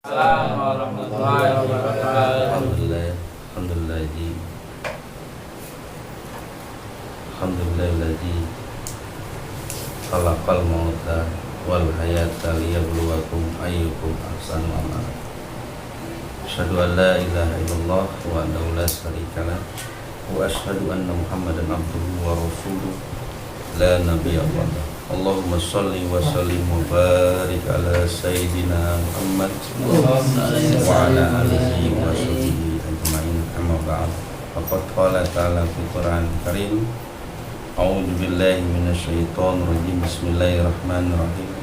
Assalamualaikum warahmatullahi wabarakatuh. Alhamdulillahilladzi khalaqal mauta wal hayata liyabluwakum ayyukum ahsanu amala. Asyhadu an la ilaha illallah wahdahu la syarika lah wa asyhadu anna Muhammadan abduhu wa rasuluh la nabiyya ba'dahu. Allahumma shalli wa sallim wa barik ala sayyidina Muhammad wa ala alihi wa sahbihi ajma'in, amma ba'd. Faqad qala ta'ala fi Qur'an Karim, a'udzu billahi minasyaitonir rajim, bismillahirrahmanirrahim.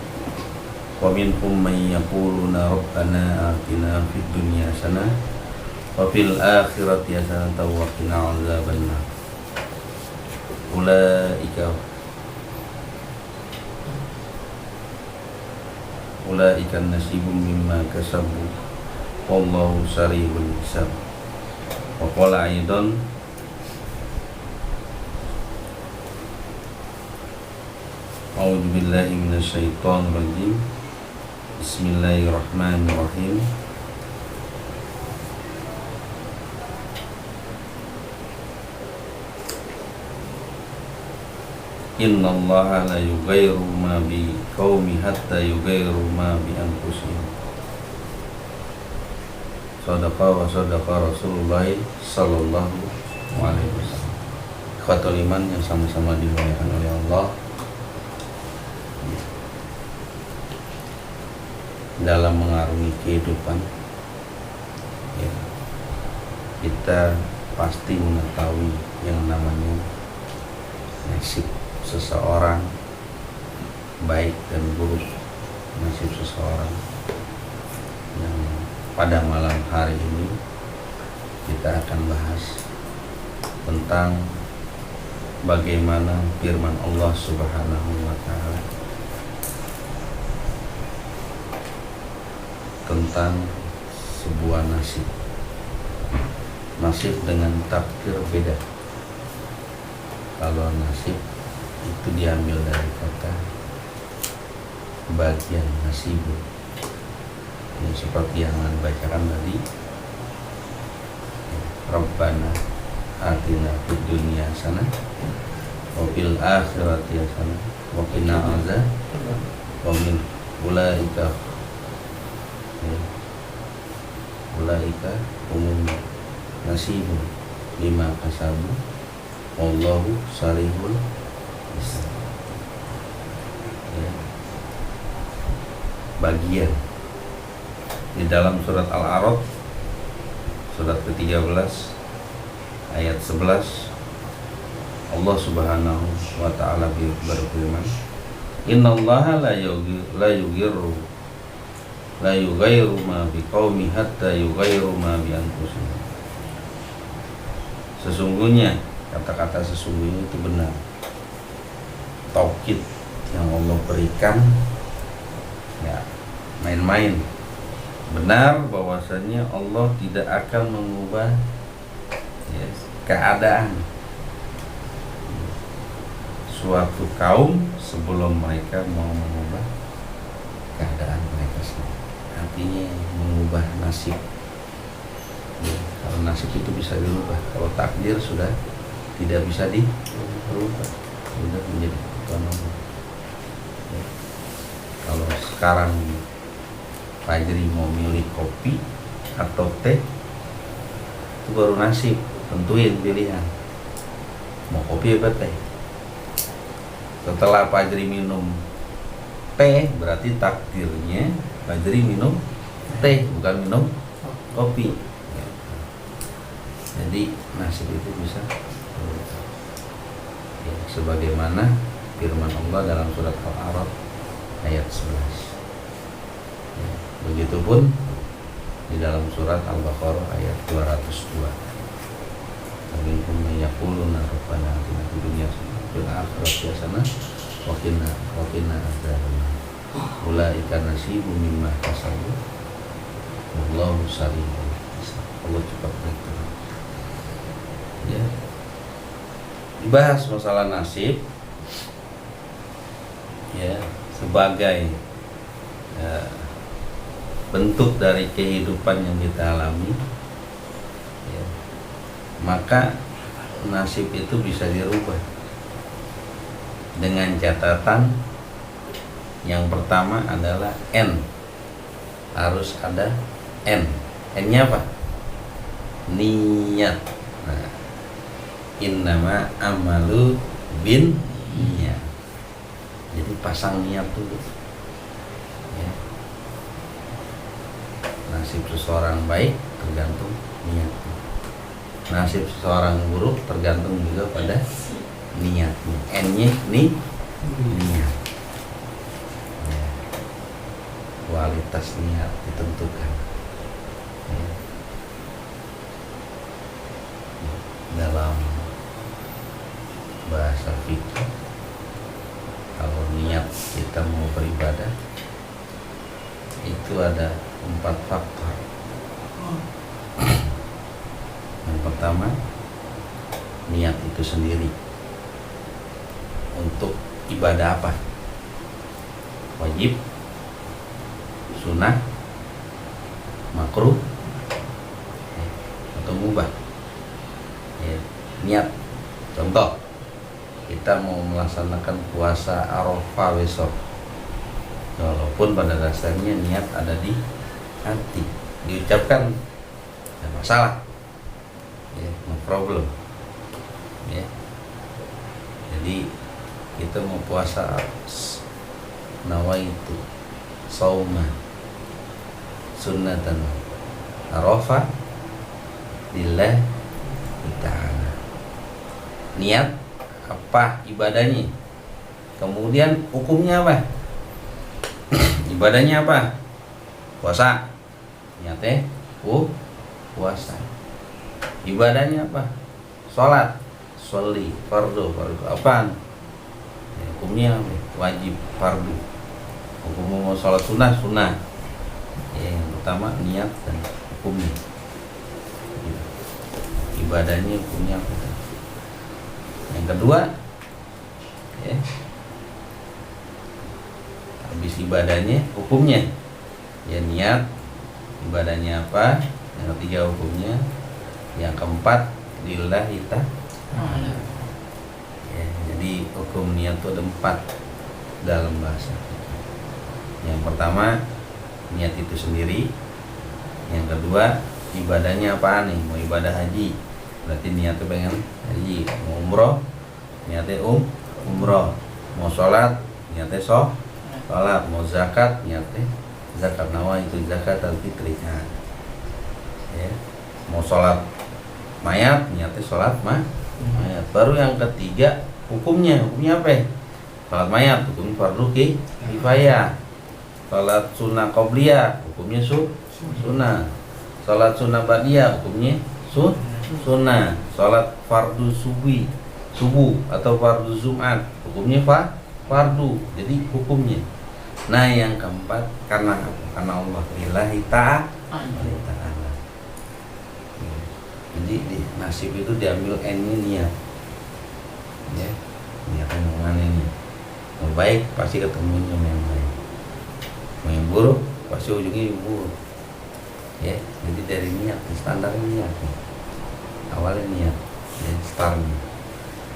Wa minhum man yaquluna rabbana atina fid dunya hasanah wa fil akhirati hasanah wa qina adzabannar. Ulaika nasibum mimma kasabu wallahu sari'ul hisab. Wa qala aidan a'udzu billahi minasyaitonir rajim, bismillahirrahmanirrahim. Inna allaha la yughayyiru ma bi qaumi hatta yughayyiru ma bi anfusihim. Shadaqa wa shadaqa Rasulullah sallallahu alaihi wasallam. Ikhwatul iman yang sama-sama dimuliakan oleh Allah, dalam mengarungi kehidupan ya, kita pasti mengetahui yang namanya nasib seseorang, baik dan buruk nasib seseorang. Yang pada malam hari ini kita akan bahas tentang bagaimana firman Allah Subhanahu wa ta'ala tentang sebuah nasib. Nasib dengan takdir beda. Kalau nasib itu diambil dari kata bagian nasibun, ini seperti yang Anda bacakan tadi, Rabbana atina fid dunya hasanah wa fil akhirati hasanah wa qina adzaban wa min ulaika umum nasibun lima kasabu wallahu sarihul hisab. Bagian di dalam surat Al-A'raf surat ke-13 ayat 11, Allah Subhanahu wa ta'ala berfirman, innallaha la yughayyiru ma biqaumi hatta yughayyiru ma bi anfusihim. Sesungguhnya, kata-kata sesungguhnya itu benar, taukid yang Allah berikan ya main-main. Benar bahwasanya Allah tidak akan mengubah keadaan suatu kaum sebelum mereka mau mengubah keadaan mereka sendiri. Artinya mengubah nasib. Kalau nasib itu bisa dirubah, kalau takdir sudah tidak bisa dirubah, sudah menjadi ketentuan Allah. Kalau sekarang Fajri mau milih kopi atau teh, itu baru nasib, tentuin pilihan mau kopi apa teh. Setelah Fajri minum teh, berarti takdirnya Fajri minum teh, bukan minum kopi. Jadi nasib itu bisa ya, sebagaimana firman Allah dalam surat Al-A'raf ayat 11. Ya, begitupun di dalam surat Al-Baqarah ayat 202. Minhum man yaquluna rabbana atina fid dunya hasanah wa fil akhirati hasanah wa qina adzabannar. Ulaika nasibum mimma kasabu wallahu sari'ul hisab. Allah cepat bergerak. Ya, dibahas masalah nasib ya sebagai bentuk dari kehidupan yang kita alami, ya, maka nasib itu bisa dirubah dengan catatan yang pertama adalah N, harus ada N. N-nya apa? Niat. Nah, innama amalu bin niat. Jadi pasang niat dulu. Ya. Nasib seseorang baik tergantung niat. Nasib seseorang buruk tergantung juga pada niatnya. N-nya niat. Ya. Kualitas niat ditentukan. Ya. Dalam bahasa fikih, kalau niat kita mau beribadah itu ada 4 faktor. Yang pertama, niat itu sendiri untuk ibadah apa? Wajib, sunnah, makruh, atau mubah. Ya, niat. Contoh, kita mau melaksanakan puasa Arafah besok, walaupun pada dasarnya niat ada di hati, diucapkan tidak masalah, ya, no problem, ya. Jadi kita mau puasa nawaitu sauma sunnatan Arafah lillah ta'ala. Niat apa ibadahnya, kemudian hukumnya apa? Ibadahnya apa? Puasa, niatnya puasa. Ibadahnya apa? Sholat, sholli, fardu apaan? Ya, hukumnya apa? Wajib, fardu. Hukum mau sholat sunnah. Ya, yang pertama niat dan hukumnya. Ibadahnya hukumnya apa? Yang kedua, ya, habis ibadahnya hukumnya, ya niat ibadahnya apa. Yang ketiga hukumnya. Yang keempat lillahi ta'ala. Ya, jadi hukum niat itu ada 4 dalam bahasa. Yang pertama, niat itu sendiri. Yang kedua, ibadahnya apa nih? Mau ibadah haji, berarti niatnya pengen haji. Mau umroh, niatnya umroh. Mau sholat, niatnya sholat. Mau zakat, niatnya zakat. Nawa itu zakat al-fitri. Nah, ya. Mau sholat mayat, niatnya sholat mayat. Baru yang ketiga hukumnya apa ya? Sholat mayat hukumnya fardu kifayah. Sholat sunnah qobliyah hukumnya sunnah. Sholat sunnah ba'diyah hukumnya sunnah. Sholat fardu subuh atau fardu Jumat hukumnya fardu. Jadi hukumnya. Nah, yang keempat karena Allah lillahi ta'ala. Jadi di nasib itu diambil N-nya niat. Ya, niatnya yang mana ini? Mau baik pasti ketemunya yang baik. Mau yang buruk pasti ujungnya yang buruk. Ya, jadi dari niat, standar niat. Awalnya niat, ya, startnya.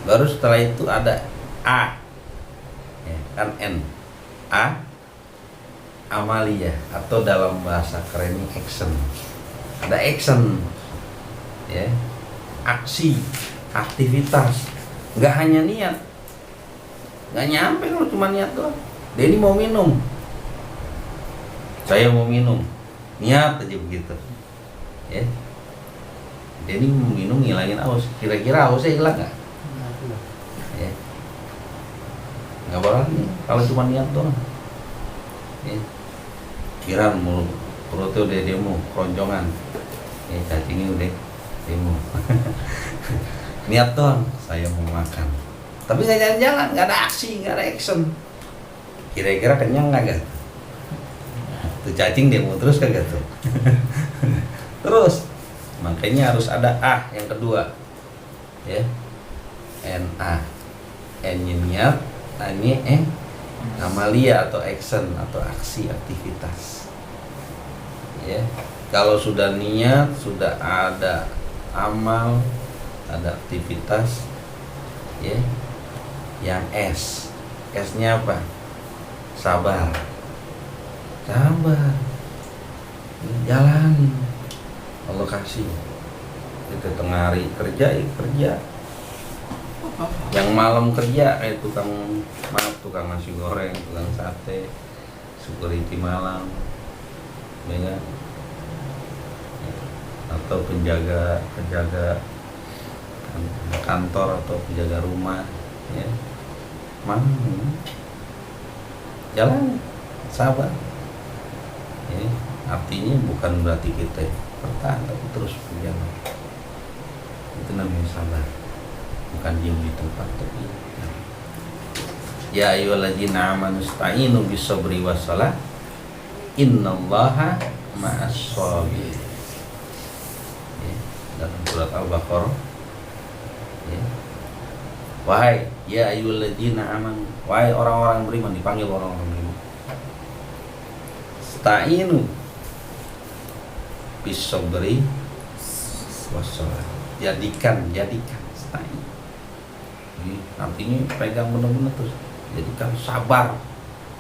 Baru setelah itu ada A, ya, kan N. A, amaliyah atau dalam bahasa kerennya action. Ada action, ya, aksi, aktivitas. Nggak hanya niat, nggak nyampe kalau cuma niat doang. Denny mau minum, saya mau minum, niat aja begitu, ya. Denny mau minum ngilangin haus, kira-kira hausnya hilang nggak? Ya, nggak bakal nih kalau cuma niat doang. Ya. Kira perutnya udah demo, keroncongan, ya, cacingnya udah demo. Niat doang, saya mau makan, tapi nggak jalan-jalan, nggak ada aksi, nggak ada action. Kira-kira kenyang nggak? Tuh cacing demo terus kagak tuh? Terus, makanya harus ada A yang kedua, ya, NA, N-nya niat, A-nya amalia atau action atau aksi aktivitas. Ya, kalau sudah niat, sudah ada amal, ada aktivitas, ya, yang S-nya apa? Sabar, jalani, Allah kasih. Itu tengah hari kerja, yang malam kerja tukang nasi goreng, tukang sate, security malam, ya, atau penjaga kantor atau penjaga rumah, ya, jalan sabar, ya, artinya bukan berarti kita bertahan tapi terus berjalan, itu namanya sabar, bukan diam di tempat tapi ya ayyuhalladzina amanu ista'inu bis-sabri was-shalah innallaha ma'as-shabirin. Ya, dalam surat Al-Baqarah, ya. Wahai ya ayyuhalladzina amanu, wahai orang-orang beriman, dipanggil orang-orang beriman. Ista'inu bis-sabri was-shalah. Jadikan ista'in. Artinya pegang benar-benar terus. Jadikan sabar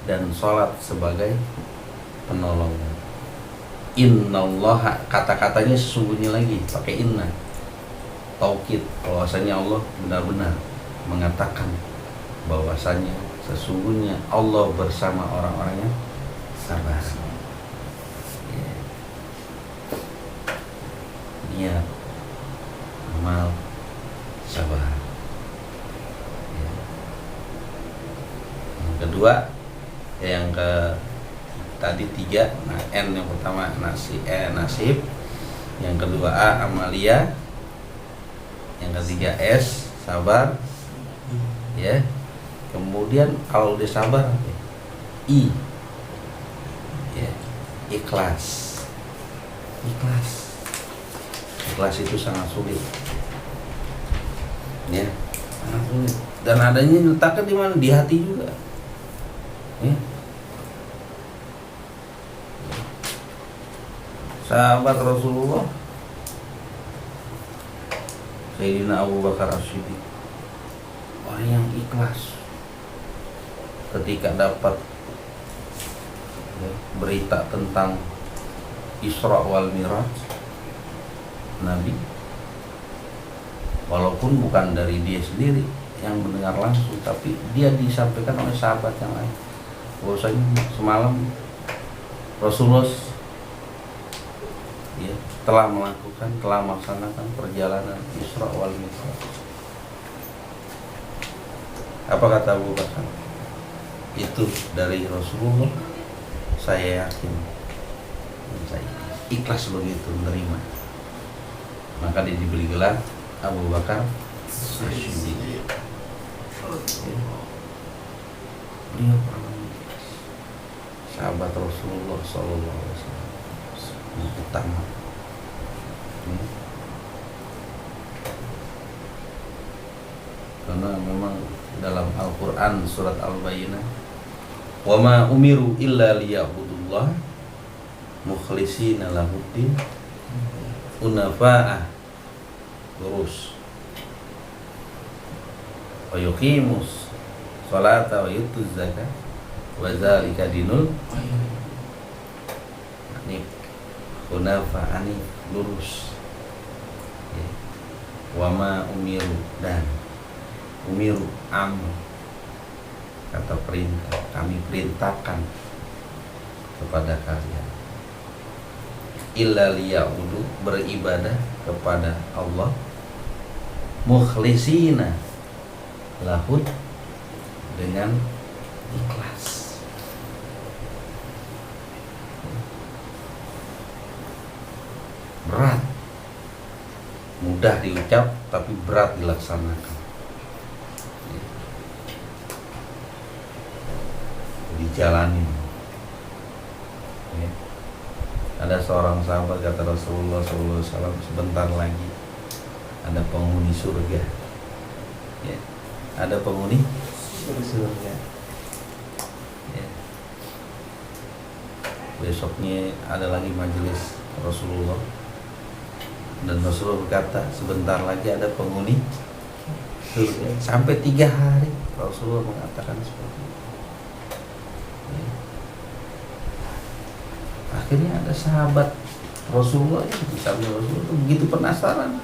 dan sholat sebagai penolong. Innallaha, kata-katanya sesungguhnya lagi pakai inna, taukid, bahwasanya Allah benar-benar mengatakan bahwasanya sesungguhnya Allah bersama orang-orang yang sabar. Ya. Niat, amal, sabar. Kedua, yang ke tadi 3, nah N yang pertama nasib, yang kedua A amalia, yang ketiga S sabar, ya. Kemudian kalau udah sabar, I, ya, ikhlas itu sangat sulit, ya, sangat sulit, dan adanya letaknya di mana? Di hati juga. Ya. Sahabat Rasulullah Sayyidina Abu Bakar As-Siddiq, orang yang ikhlas ketika dapat, ya, berita tentang Isra wal Miraj Nabi, walaupun bukan dari dia sendiri yang mendengar langsung, tapi dia disampaikan oleh sahabat yang lain, bahwasanya semalam Rasulullah, ya, telah melaksanakan perjalanan Isra wal Mi'raj. Apa kata Abu Bakar? Itu dari Rasulullah, saya yakin, saya ikhlas begitu menerima. Maka dia diberi gelar Abu Bakar As-Siddiq. Beliau sahabat Rasulullah SAW yang utama. Karena memang dalam Al-Quran surat Al-Bayyinah, wa ma umiru illa liya'budullah mukhlishina lahuddin unafa'ah lurus wa yuqimus sholata wa yutuz zakat wa dzalika dinul hanif. Hunafa anif, lurus, ya. Wa ma umiru, dan umiru amr, kata perintah, kami perintahkan kepada kalian, illa liya'budu, beribadah kepada Allah, mukhlishina lahud, dengan ikhlas. Berat, mudah diucap tapi berat dilaksanakan, dijalanin, ya. Ada seorang sahabat kata Rasulullah SAW, sebentar lagi ada penghuni surga, ya. Ada penghuni surga, ya. Besoknya ada lagi majelis Rasulullah, dan Rasulullah berkata sebentar lagi ada penghuni surga. Sampai 3 hari Rasulullah mengatakan seperti itu. Akhirnya ada sahabat Rasulullah yang sahabat Rasulullah itu begitu penasaran,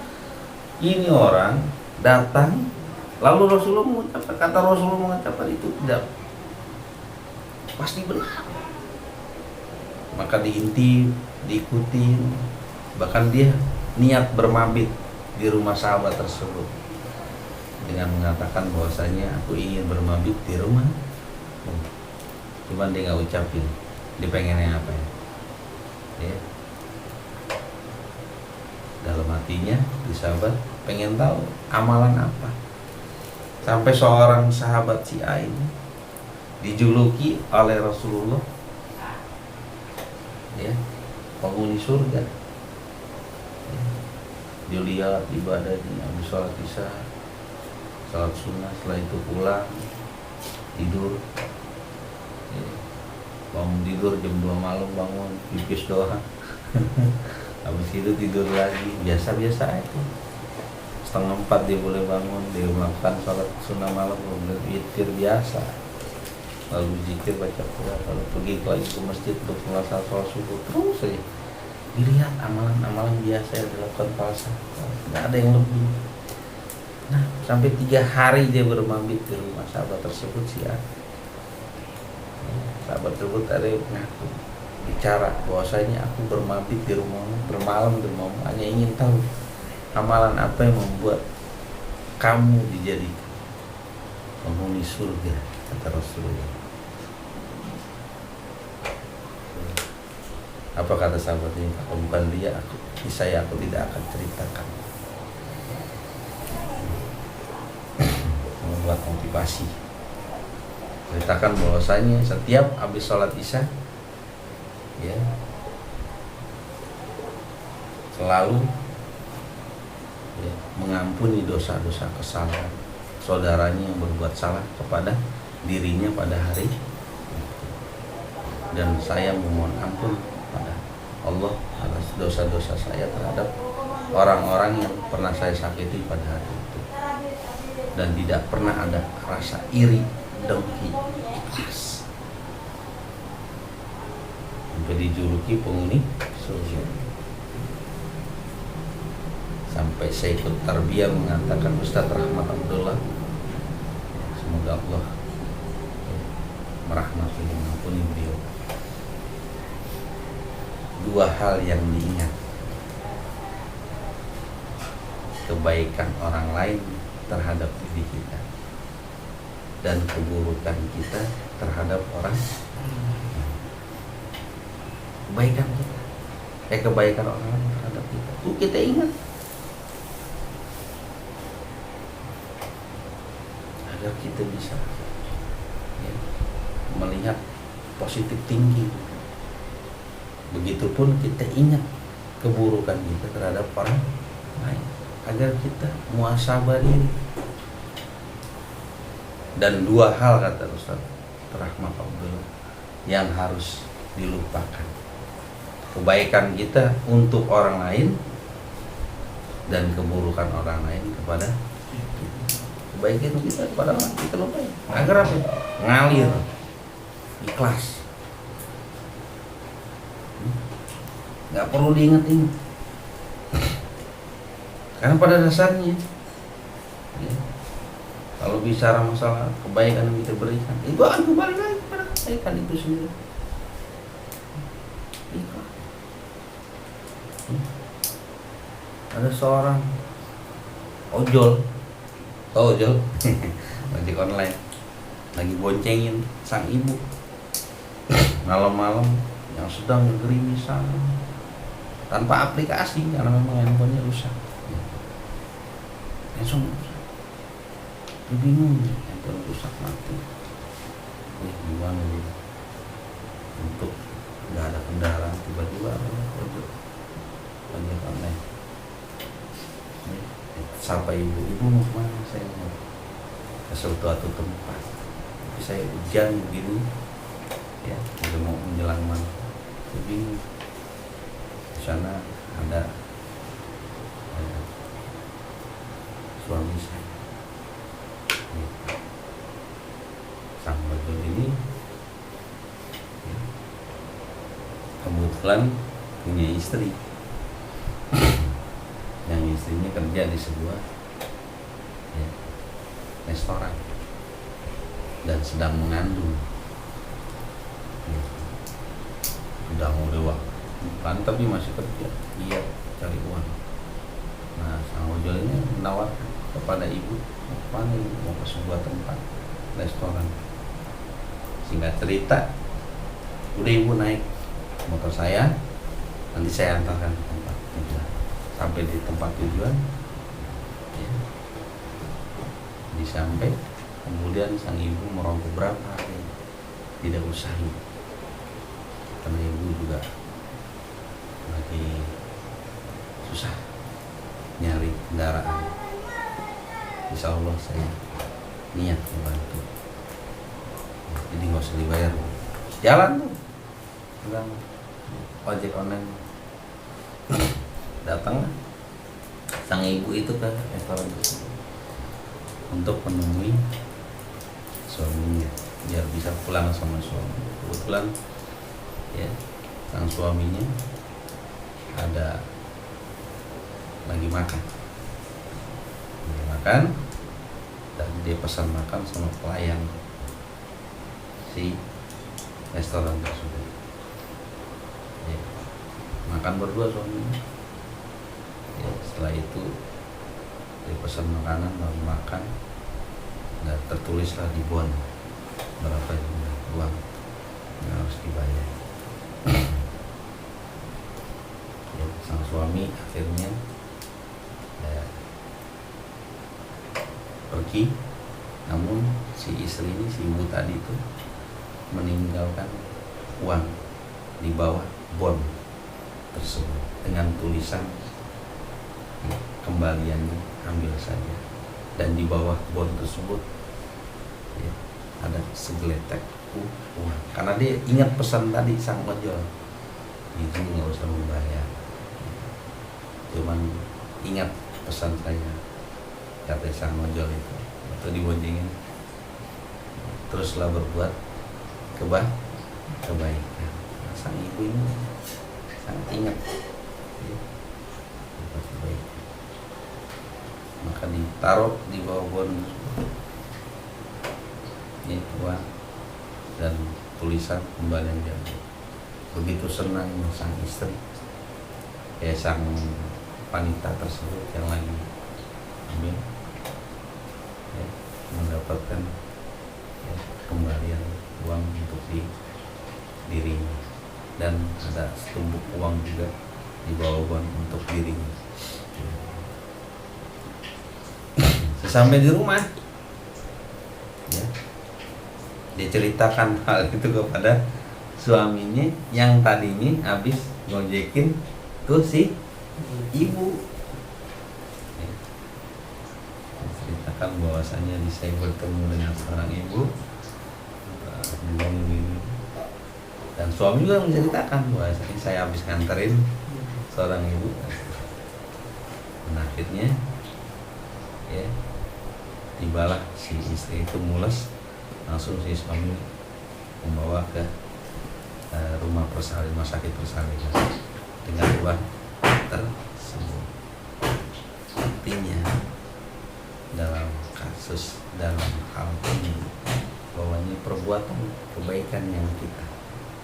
ini orang datang lalu Rasulullah mengucapkan, kata Rasulullah mengucapkan itu tidak pasti benar, maka diintip, diikutin, bahkan dia niat bermabit di rumah sahabat tersebut dengan mengatakan bahwasanya aku ingin bermabit di rumah. Cuman dia nggak ucapin dia pengennya apa ya. Dalam hatinya di sahabat pengen tahu amalan apa, sampai seorang sahabat si A ini dijuluki oleh Rasulullah ya penghuni surga. Dia lihat ibadahnya, habis sholat isya, sholat sunnah, setelah itu pulang tidur ya. Bangun tidur jam 2 malam, bangun pipis doang habis itu tidur lagi, biasa-biasa itu. 3:30 dia boleh bangun, dia melakukan sholat sunnah malam, kemudian witir biasa, lalu zikir, baca Quran, lalu pergi lagi ke masjid untuk sholat subuh. Terus saja dilihat amalan-amalan biasa yang dilakukan para sahabat, nggak ada yang lebih. Nah, sampai 3 hari dia bermabit di rumah sahabat tersebut sih ya. Sahabat tersebut ada yang mengaku bicara bahwasanya aku bermabit di rumahmu, bermalam di rumahmu, hanya ingin tahu amalan apa yang membuat kamu dijadikan penghuni surga, kata Rasulullah. Apa kata sahabat ini? Kalau bukan dia, aku tidak akan ceritakan. Membuat motivasi, ceritakan bahwasanya setiap habis sholat isya ya selalu ya, mengampuni dosa-dosa kesalahan saudaranya yang berbuat salah kepada dirinya pada hari itu. Dan saya memohon ampun pada Allah atas dosa-dosa saya terhadap orang-orang yang pernah saya sakiti pada hari itu, dan tidak pernah ada rasa iri, dengki, ikhlas, sampai dijuluki penghuni surga. Sampai saya ikut tarbiyah mengatakan Ustaz Rahmat Abdullah, semoga Allah merahmati dan mengampuni beliau, 2 hal yang diingat: kebaikan orang lain terhadap diri kita dan keburukan kita terhadap orang. Kebaikan orang lain terhadap kita itu kita ingat agar kita bisa ya, melihat positif tinggi. Begitupun kita ingat keburukan kita terhadap orang lain agar kita muhasabah diri. Dan 2 hal kata Ustaz Rahmat Abdullah yang harus dilupakan: kebaikan kita untuk orang lain dan keburukan orang lain kepada kita. Kebaikan kita kepada orang kita lupain agar apa? Ngalir, ikhlas, nggak perlu diingat-ingat, karena pada dasarnya ya, kalau bicara masalah kebaikan yang kita berikan, itu akan kembali lagi kepada kebaikan itu sendiri. Ada seorang ojol, ojol ojek online, lagi boncengin sang ibu malam-malam yang sedang gerimisan tanpa aplikasi karena memang handphonenya rusak. Langsung bingung, handphone rusak mati. Gimana gitu? Untuk nggak ada kendaraan, tiba-tiba ojol ojek online. Sapa ibu mau kemana? Saya mau ke suatu tempat, tapi saya hujan begini ya, udah mau menjelang malam. bingung. Di sana ada suami saya. Sang ojol ini kebetulan punya istri, yang istrinya kerja di sebuah restoran dan sedang mengandung. Udah mau lewat bukan, tapi masih kerja, iya, cari uang. Nah, sang ojol ini menawarkan kepada ibu, mau ke sebuah tempat restoran. Singkat cerita, udah ibu naik motor saya, nanti saya antarkan ke tempat tujuan. Sampai di tempat tujuan, disampai, kemudian sang ibu merokok berapa hari tidak usah, karena ibu juga lagi susah nyari kendaraan. Insya Allah saya niat membantu, jadi nggak usah dibayar, jalan tuh bilang ojek online. Datang sang ibu itu ke restoran tersebut untuk menemui suaminya biar bisa pulang sama suami. Kebetulan sang suaminya ada lagi makan, dan dia pesan makan sama pelayan si restoran tersebut. Makan berdua suaminya. Setelah itu dia pesan makanan, lalu makan, dan tertulislah di bon berapa jumlah uang yang harus dibayar. Sang suami akhirnya pergi, namun si istri ini, si ibu tadi itu meninggalkan uang di bawah bon tersebut dengan tulisan kembaliannya ambil saja, dan di bawah bon tersebut ada segeletek uang, karena dia ingat pesan tadi sang ojol, itu nggak usah membayar, cuman ingat pesan saya, kata sang ojol itu diboncengin, teruslah berbuat kebaikan. Sang ibu ini sangat ingat berbuat kebaikan, maka ditaruh di bawah bon ini uang dan tulisan kembalian diambil. Begitu senang sang istri, sang wanita tersebut yang lagi ambil, mendapatkan kembalian uang untuk dirinya, dan ada setumpuk uang juga di bawah bon untuk dirinya. Sesampai di rumah, dia ceritakan hal itu kepada suaminya yang tadinya habis ngojekin tuh si ibu. Ceritakan bahwasanya saya bertemu dengan seorang ibu, dan suami juga menceritakan bahwasanya saya habis nganterin seorang ibu. Dan akhirnya tibalah si istri itu mules, langsung si suami membawa ke rumah sakit persalinan dengan uang tersebut. Artinya dalam hal ini bahwa ini perbuatan kebaikan yang kita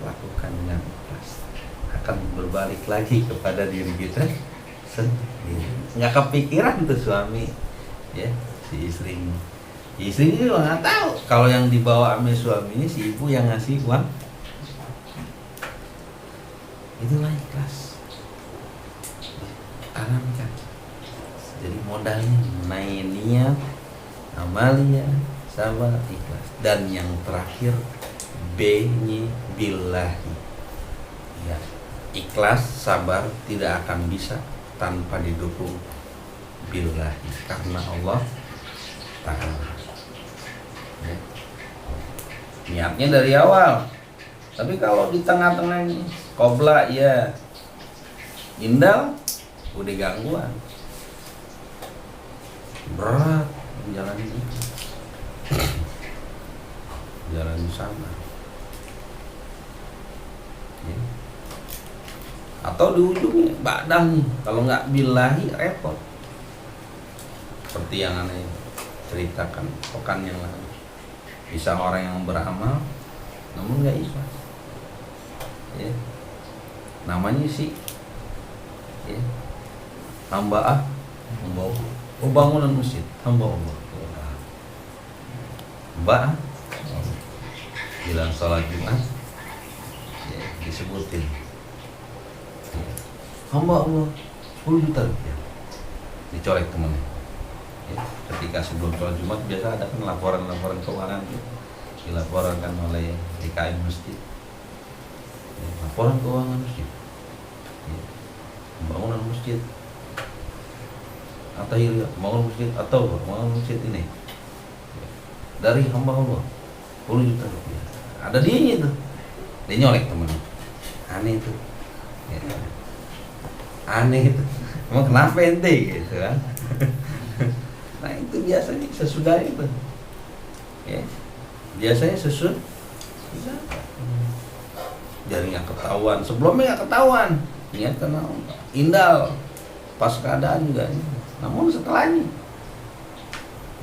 lakukan dengan ikhlas akan berbalik lagi kepada diri kita sendiri. Nggak kepikiran tuh suami, si istrinya. Istrinya juga nggak tahu kalau yang dibawa sama suaminya si ibu yang ngasih uang. Itulah ikhlas. Tanamkan. Jadi modalnya mengenai niat, amalia, sabar, ikhlas. Dan yang terakhir B-nya billahi. Ikhlas, sabar tidak akan bisa tanpa didukung billahi, karena Allah Ta'ala. Niatnya dari awal Tapi kalau di tengah-tengah ini qobla ya, indal udah gangguan, berat menjalani itu, jalan sama ya. Atau di ujungnya ba'dah nih, kalau nggak billahi repot, seperti yang aneh ceritakan pekan yang lalu. Bisa orang yang beramal namun nggak ikhlas ya, namanya sih ya, hamba bangunan masjid, hamba Allah, mbak bilang sholat Jumat ya, disebutin ya, hamba Allah 10 juta rupiah, dicolek temennya ya. Ketika sebelum sholat Jumat biasa ada kan laporan keuangan tuh, dilaporkan oleh DKM masjid ya, laporan keuangan masjid ya, pembangunan masjid atau bangun masjid atau bangun masjid ini ya, dari hamba Allah 10 juta rupiah. Ada dia tuh, dia nyolek temennya, aneh itu ya. Aneh itu, emang kenapa ente gitu kan. Nah itu biasanya sesudah itu ya, biasanya sesudah jarinya ketahuan, sebelumnya nggak ketahuan, ingat karena indal pas keadaan juga, namun setelahnya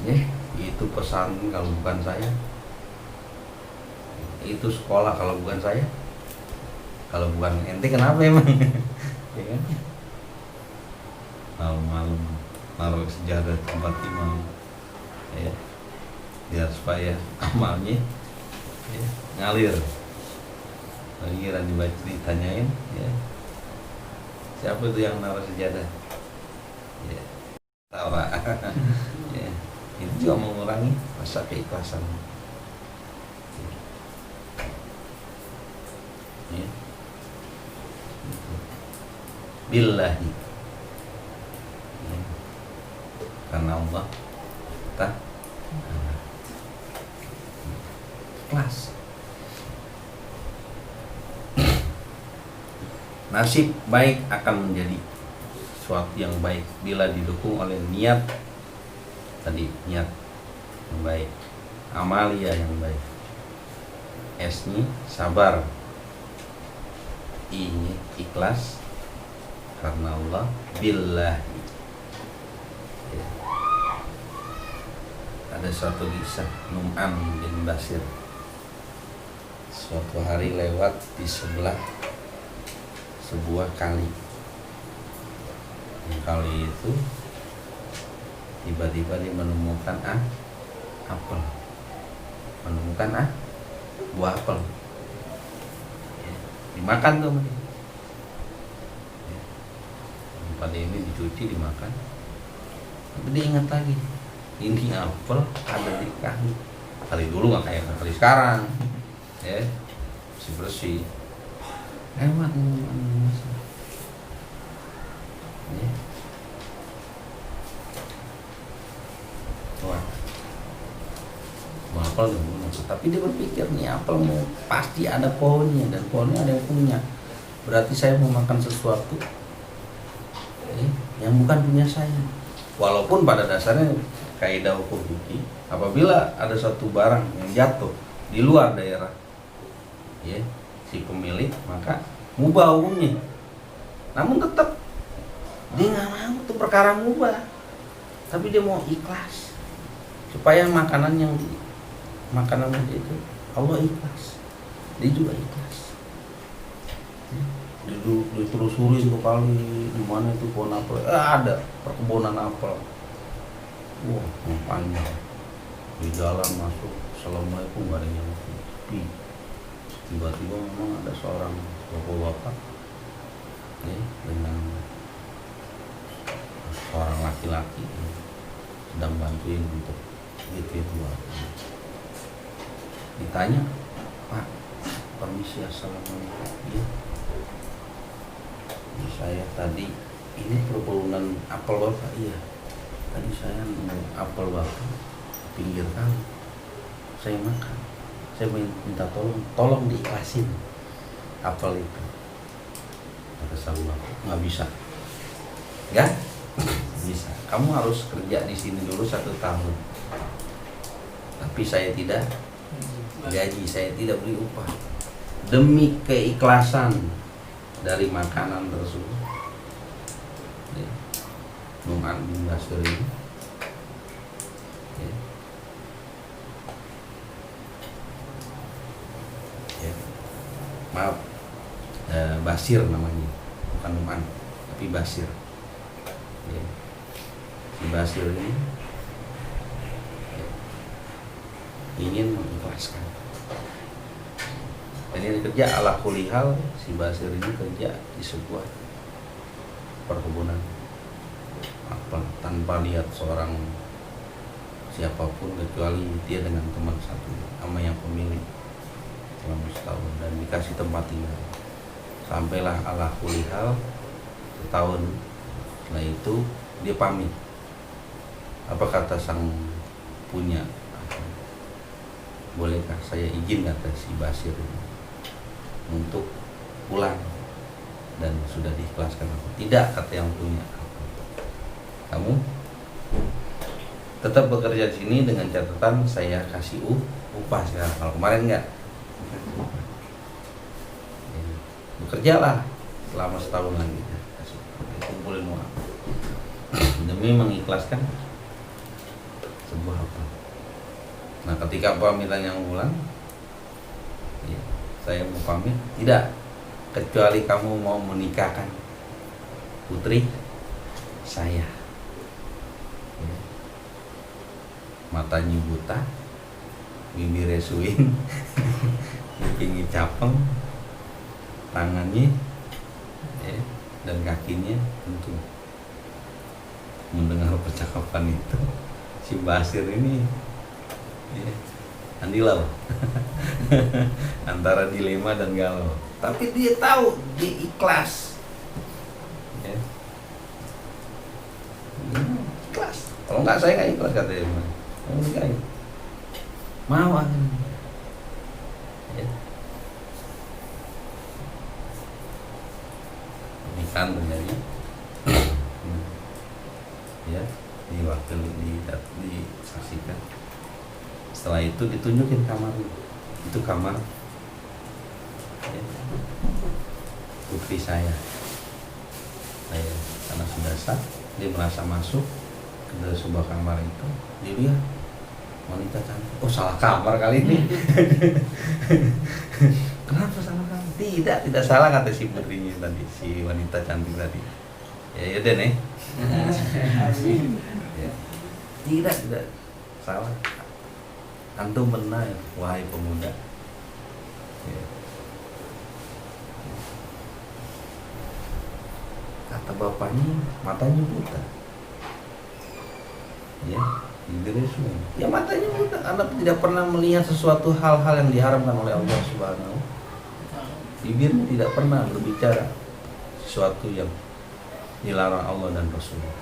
ya, itu pesan kalau bukan saya, itu sekolah kalau bukan saya, kalau bukan ente kenapa emang ya kan. Malam-malam naruh sejadah tempat imam ya, biar supaya amalnya ya, ngalir. Kira dibaca ditanyain ya, siapa itu yang naruh sejadah ya, tawa ya, itu juga mengurangi rasa keikhlasan ya. Billahi ya. Karena Allah kita ikhlas. Nasib baik akan menjadi suatu yang baik bila didukung oleh niat tadi, niat yang baik, amalia yang baik. S-nya sabar, I-nya ikhlas karena Allah, billahi ya. Ada suatu kisah Nu'man bin Bashir, suatu hari lewat di sebelah sebuah kali. Kali itu tiba-tiba dia menemukan apel, menemukan buah apel ya, dimakan tuh ya. Pada ini dicuci dimakan, tapi dia ingat lagi ini apel ada di kali dulu nggak kayak kali sekarang ya, bersih hemat ya. Wah, apel maksud, tapi dia berpikir nih apel mau pasti ada pohonnya dan pohonnya ada yang punya, berarti saya mau makan sesuatu yang bukan punya saya. Walaupun pada dasarnya kaidah hukum fikih, apabila ada suatu barang yang jatuh di luar daerah ya si pemilik, maka mubah hukumnya. Namun tetap dia nggak mau tuh perkara mubah, tapi dia mau ikhlas supaya makanan dia itu Allah ikhlas, dia juga ikhlas. Ditelusuri tuh kali di mana itu pohon apel, ada perkebunan apel, wah panjang, di jalan masuk assalamualaikum gak ada yang sepi. Tiba-tiba memang ada seorang bapak-bapak ya, dengan seorang laki-laki sedang bantuin untuk itu. Ditanya, Pak, permisi, assalamualaikum ya, saya tadi ini perkebunan apel bapak, iya tadi saya nemu apel bapak pinggir kali, saya makan, saya minta tolong diikhlasin hafal itu. Kata Samuel, nggak bisa, nggak bisa. Kamu harus kerja di sini dulu 1 tahun. Tapi saya tidak gaji, saya tidak beri upah. Demi keikhlasan dari makanan tersebut. Ya. Nu'man bin Bashir ini. Ya. Ya. Maaf, Bashir namanya, bukan Nu'man, tapi Bashir. Ya. Si Bashir ini ingin mengikhlaskan. Dan ini kerja ala kulihal, si Bashir ini kerja di sebuah perkebunan tanpa lihat seorang siapapun kecuali dia dengan teman satu sama yang pemilik selama setahun, dan dikasih tempat tinggal. Sampailah ala kulihal setahun. Setelah itu dia pamit. Apa kata sang punya? Bolehkah saya izin, kata si Bashir ini, untuk pulang, dan sudah diikhlaskan. Tidak, kata yang punya. Kamu tetap bekerja di sini dengan catatan saya kasih upah sekarang. Kalau kemarin enggak. Bekerjalah selama setahun lagi. Kumpulin uang demi mengikhlaskan sebuah apa. Nah, ketika pamitan yang ulang, ya, saya mau pamit, tidak, kecuali kamu mau menikahkan putri saya. Ya. Matanya buta, bibirnya suing, kupingnya capeng, tangannya ya, dan kakinya tentu. Mendengar percakapan itu, si Bashir ini ya, andilau antara dilema dan galau. Tapi dia tahu, dia ikhlas. Ya. Ikhlas. Kalau nggak, saya nggak ikhlas, kata dia. Kamu nikahin. Mau akhirnya. Ya. Pernikahan terjadi. Ya, di waktu disaksikan. Setelah itu ditunjukin kamar. Itu kamar ya, putri saya. Karena sudah sah, dia merasa masuk ke dalam sebuah kamar itu. Dia lihat wanita cantik. Oh, salah kamar kali ini. Kenapa salah kamar? Tidak salah, kata si putrinya tadi, si wanita cantik tadi. Ya udah nih. Ya. Tidak salah. Antum benar, wahai pemuda. Ya. Kata bapaknya, matanya buta. Ya, ya matanya buta. Anda tidak pernah melihat sesuatu hal-hal yang diharamkan oleh Allah Subhanahu. Bibirnya tidak pernah berbicara sesuatu yang dilarang Allah dan Rasulullah.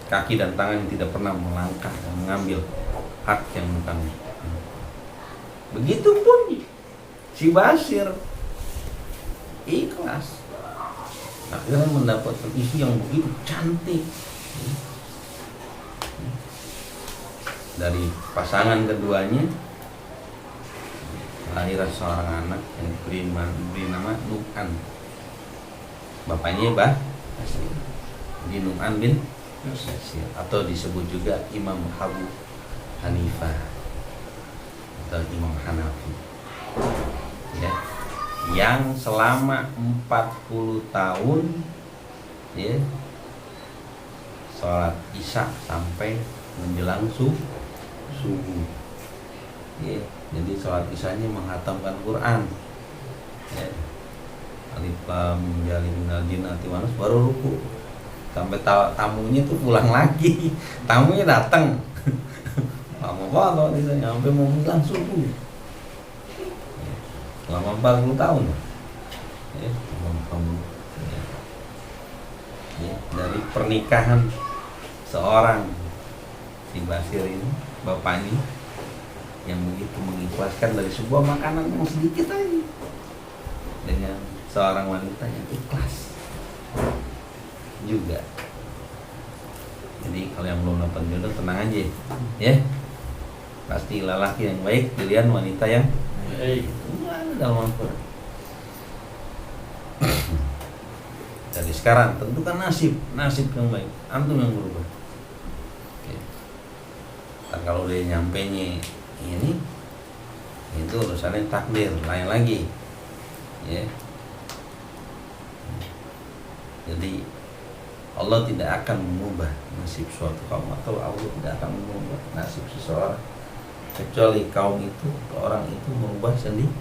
Kaki dan tangan yang tidak pernah melangkah dan mengambil hak yang bukan. Begitupun si Bashir ikhlas. Akhirnya mendapatkan istri yang begitu cantik. Dari pasangan keduanya lahir seorang anak yang diberi nama Nu'man. Bapaknya di Nu'man bin Bashir, atau disebut juga Imam Abu Hanifah atau Imam Hanafi. Ya, yang selama 40 tahun ya sholat isya sampai menjelang subuh. Ya, jadi sholat isyanya menghatamkan Quran. Ya. Alif lam mim minal jinnati wan nas, baru ruku. Sampai tamunya tuh pulang lagi. Tamunya datang. Lama banget misalnya sampai mau menjelang subuh. Ya. Selama 40 tahun. Ya, ya, dari pernikahan seorang si Bashir ini, bapaknya yang mengikhlaskan dari sebuah makanan yang sedikit aja dengan seorang wanita yang ikhlas juga. Jadi kalau yang belum dapat jodoh tenang aja ya, pasti lelaki yang baik pilihan wanita yang baik. dalam Al-Quran. Dari sekarang tentukan nasib yang baik, antum yang berubah. Oke. Dan kalau dia nyampenya ini itu urusannya takdir lain lagi ya. Jadi Allah tidak akan mengubah nasib suatu kaum, atau Allah tidak akan mengubah nasib seseorang kecuali kaum itu, orang itu merubah sendiri.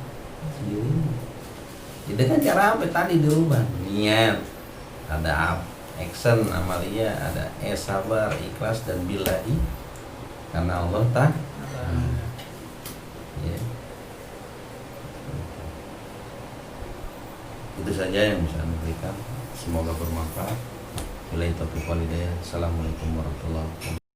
Jadi dengan cara apa tadi dirubah? Niat, ada action, amalia, ada sabar, ikhlas, dan billahi karena Allah ya. Itu saja yang bisa saya berikan. Semoga bermanfaat. Wabillahi taufiq wal hidayah. Assalamualaikum warahmatullahi wabarakatuh.